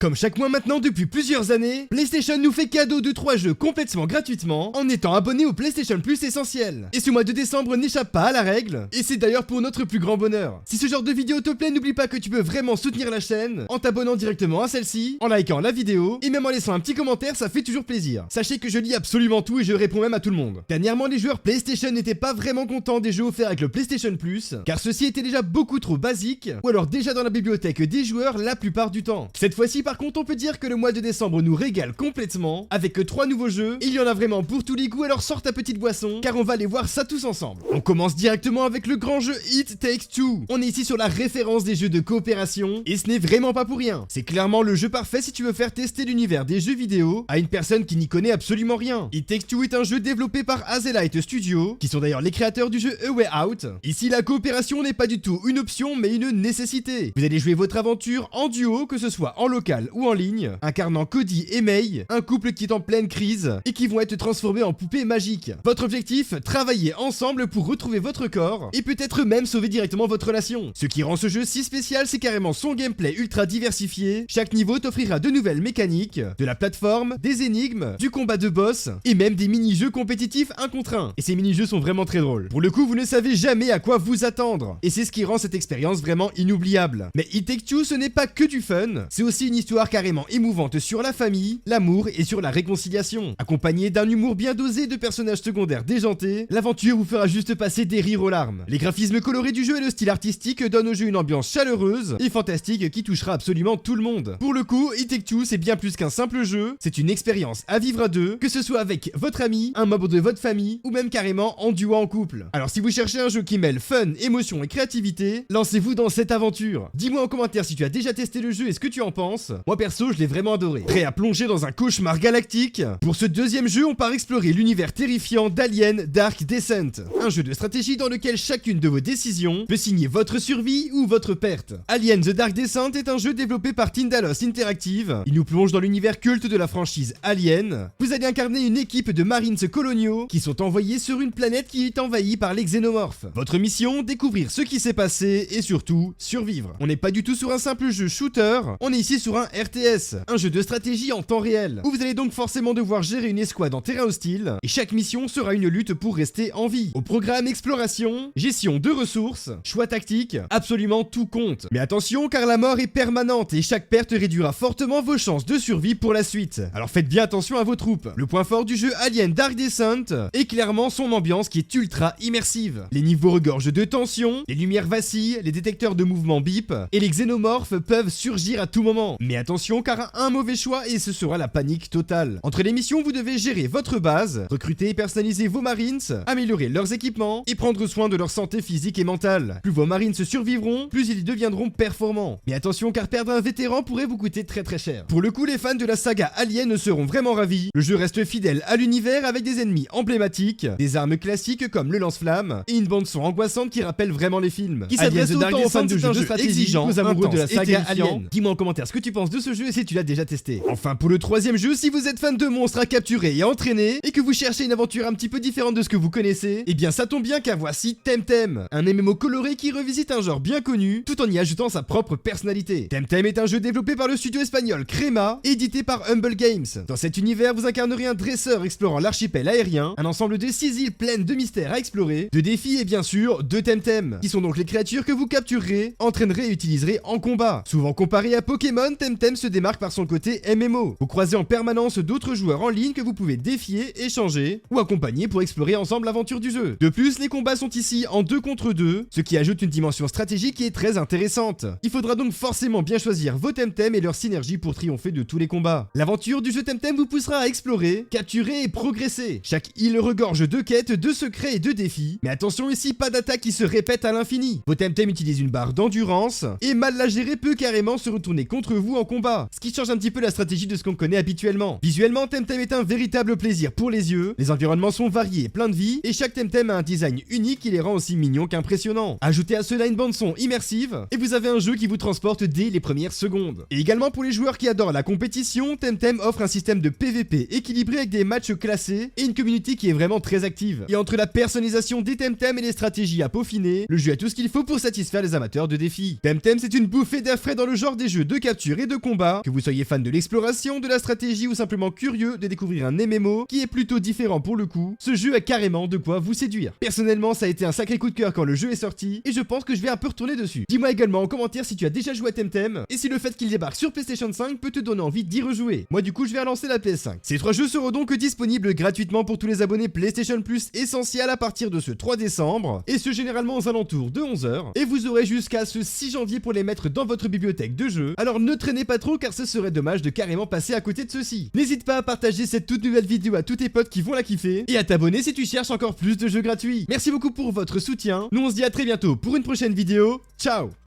Comme chaque mois maintenant depuis plusieurs années, PlayStation nous fait cadeau de 3 jeux complètement gratuitement en étant abonné au PlayStation Plus essentiel. Et ce mois de décembre n'échappe pas à la règle, et c'est d'ailleurs pour notre plus grand bonheur. Si ce genre de vidéo te plaît, n'oublie pas que tu peux vraiment soutenir la chaîne en t'abonnant directement à celle-ci, en likant la vidéo, et même en laissant un petit commentaire, ça fait toujours plaisir. Sachez que je lis absolument tout et je réponds même à tout le monde. Dernièrement, les joueurs PlayStation n'étaient pas vraiment contents des jeux offerts avec le PlayStation Plus, car ceux-ci étaient déjà beaucoup trop basiques, ou alors déjà dans la bibliothèque des joueurs la plupart du temps. Cette fois-ci par contre, on peut dire que le mois de décembre nous régale complètement, avec 3 nouveaux jeux, et il y en a vraiment pour tous les goûts, alors sors ta petite boisson, car on va aller voir ça tous ensemble. On commence directement avec le grand jeu It Takes Two. On est ici sur la référence des jeux de coopération, et ce n'est vraiment pas pour rien. C'est clairement le jeu parfait si tu veux faire tester l'univers des jeux vidéo à une personne qui n'y connaît absolument rien. It Takes Two est un jeu développé par Hazelight Studio, qui sont d'ailleurs les créateurs du jeu A Way Out. Ici, la coopération n'est pas du tout une option, mais une nécessité. Vous allez jouer votre aventure en duo, que ce soit en local ou en ligne, incarnant Cody et May, un couple qui est en pleine crise et qui vont être transformés en poupées magiques. Votre objectif, travailler ensemble pour retrouver votre corps et peut-être même sauver directement votre relation. Ce qui rend ce jeu si spécial, c'est carrément son gameplay ultra diversifié. Chaque niveau t'offrira de nouvelles mécaniques, de la plateforme, des énigmes, du combat de boss et même des mini-jeux compétitifs 1 contre 1. Et ces mini-jeux sont vraiment très drôles. Pour le coup, vous ne savez jamais à quoi vous attendre. Et c'est ce qui rend cette expérience vraiment inoubliable. Mais It Takes Two, ce n'est pas que du fun, c'est aussi une histoire carrément émouvante sur la famille, l'amour et sur la réconciliation. Accompagnée d'un humour bien dosé de personnages secondaires déjantés, l'aventure vous fera juste passer des rires aux larmes. Les graphismes colorés du jeu et le style artistique donnent au jeu une ambiance chaleureuse et fantastique qui touchera absolument tout le monde. Pour le coup, It Takes Two, c'est bien plus qu'un simple jeu, c'est une expérience à vivre à deux, que ce soit avec votre ami, un membre de votre famille ou même carrément en duo en couple. Alors si vous cherchez un jeu qui mêle fun, émotion et créativité, lancez-vous dans cette aventure. Dis-moi en commentaire si tu as déjà testé le jeu et ce que tu en penses. Moi perso, je l'ai vraiment adoré. Prêt à plonger dans un cauchemar galactique? Pour ce deuxième jeu, on part explorer l'univers terrifiant d'Alien Dark Descent. Un jeu de stratégie dans lequel chacune de vos décisions peut signer votre survie ou votre perte. Alien The Dark Descent est un jeu développé par Tindalos Interactive. Il nous plonge dans l'univers culte de la franchise Alien. Vous allez incarner une équipe de marines coloniaux qui sont envoyés sur une planète qui est envahie par les xénomorphes. Votre mission, découvrir ce qui s'est passé et surtout, survivre. On n'est pas du tout sur un simple jeu shooter, on est ici sur un RTS, un jeu de stratégie en temps réel, où vous allez donc forcément devoir gérer une escouade en terrain hostile, et chaque mission sera une lutte pour rester en vie. Au programme exploration, gestion de ressources, choix tactique, absolument tout compte. Mais attention car la mort est permanente et chaque perte réduira fortement vos chances de survie pour la suite. Alors faites bien attention à vos troupes. Le point fort du jeu Alien Dark Descent est clairement son ambiance qui est ultra immersive. Les niveaux regorgent de tension, les lumières vacillent, les détecteurs de mouvement bip, et les xénomorphes peuvent surgir à tout moment. Mais attention car un mauvais choix et ce sera la panique totale. Entre les missions, vous devez gérer votre base, recruter et personnaliser vos marines, améliorer leurs équipements et prendre soin de leur santé physique et mentale. Plus vos marines survivront, plus ils deviendront performants. Mais attention car perdre un vétéran pourrait vous coûter très cher. Pour le coup, les fans de la saga Alien seront vraiment ravis. Le jeu reste fidèle à l'univers avec des ennemis emblématiques, des armes classiques comme le lance-flamme et une bande son angoissante qui rappelle vraiment les films. Qui s'adresse autant aux fans de jeux exigeants, aux amoureux de la saga Alien. Dis-moi en commentaire ce que tu penses de ce jeu et si tu l'as déjà testé. Enfin, pour le troisième jeu, si vous êtes fan de monstres à capturer et à entraîner et que vous cherchez une aventure un petit peu différente de ce que vous connaissez, eh bien ça tombe bien car voici Temtem, un MMO coloré qui revisite un genre bien connu tout en y ajoutant sa propre personnalité. Temtem est un jeu développé par le studio espagnol Crema, édité par Humble Games. Dans cet univers, vous incarnerez un dresseur explorant l'archipel aérien, un ensemble de 6 îles pleines de mystères à explorer, de défis et bien sûr de Temtem, qui sont donc les créatures que vous capturerez, entraînerez et utiliserez en combat. Souvent comparé à Pokémon, Temtem se démarque par son côté MMO. Vous croisez en permanence d'autres joueurs en ligne que vous pouvez défier, échanger ou accompagner pour explorer ensemble l'aventure du jeu. De plus, les combats sont ici en 2 contre 2, ce qui ajoute une dimension stratégique qui est très intéressante. Il faudra donc forcément bien choisir vos Temtem et leur synergie pour triompher de tous les combats. L'aventure du jeu Temtem vous poussera à explorer, capturer et progresser. Chaque île regorge de quêtes, de secrets et de défis. Mais attention ici, pas d'attaque qui se répète à l'infini. Vos Temtem utilisent une barre d'endurance et mal la gérer peut carrément se retourner contre vous en combat, ce qui change un petit peu la stratégie de ce qu'on connaît habituellement. Visuellement, Temtem est un véritable plaisir pour les yeux, les environnements sont variés et pleins de vie, et chaque Temtem a un design unique qui les rend aussi mignons qu'impressionnants. Ajoutez à cela une bande son immersive, et vous avez un jeu qui vous transporte dès les premières secondes. Et également pour les joueurs qui adorent la compétition, Temtem offre un système de PVP équilibré avec des matchs classés, et une communauté qui est vraiment très active. Et entre la personnalisation des Temtem et les stratégies à peaufiner, le jeu a tout ce qu'il faut pour satisfaire les amateurs de défis. Temtem, c'est une bouffée d'air frais dans le genre des jeux de capture et de combat, que vous soyez fan de l'exploration, de la stratégie ou simplement curieux de découvrir un MMO qui est plutôt différent pour le coup, ce jeu a carrément de quoi vous séduire. Personnellement, ça a été un sacré coup de cœur quand le jeu est sorti et je pense que je vais un peu retourner dessus. Dis-moi également en commentaire si tu as déjà joué à Temtem et si le fait qu'il débarque sur PlayStation 5 peut te donner envie d'y rejouer. Moi du coup, je vais relancer la PS5. Ces 3 jeux seront donc disponibles gratuitement pour tous les abonnés PlayStation Plus essentiels à partir de ce 3 décembre et ce généralement aux alentours de 11h et vous aurez jusqu'à ce 6 janvier pour les mettre dans votre bibliothèque de jeux. Alors ne traînez pas trop car ce serait dommage de carrément passer à côté de ceci. N'hésite pas à partager cette toute nouvelle vidéo à tous tes potes qui vont la kiffer et à t'abonner si tu cherches encore plus de jeux gratuits. Merci beaucoup pour votre soutien. Nous on se dit à très bientôt pour une prochaine vidéo. Ciao.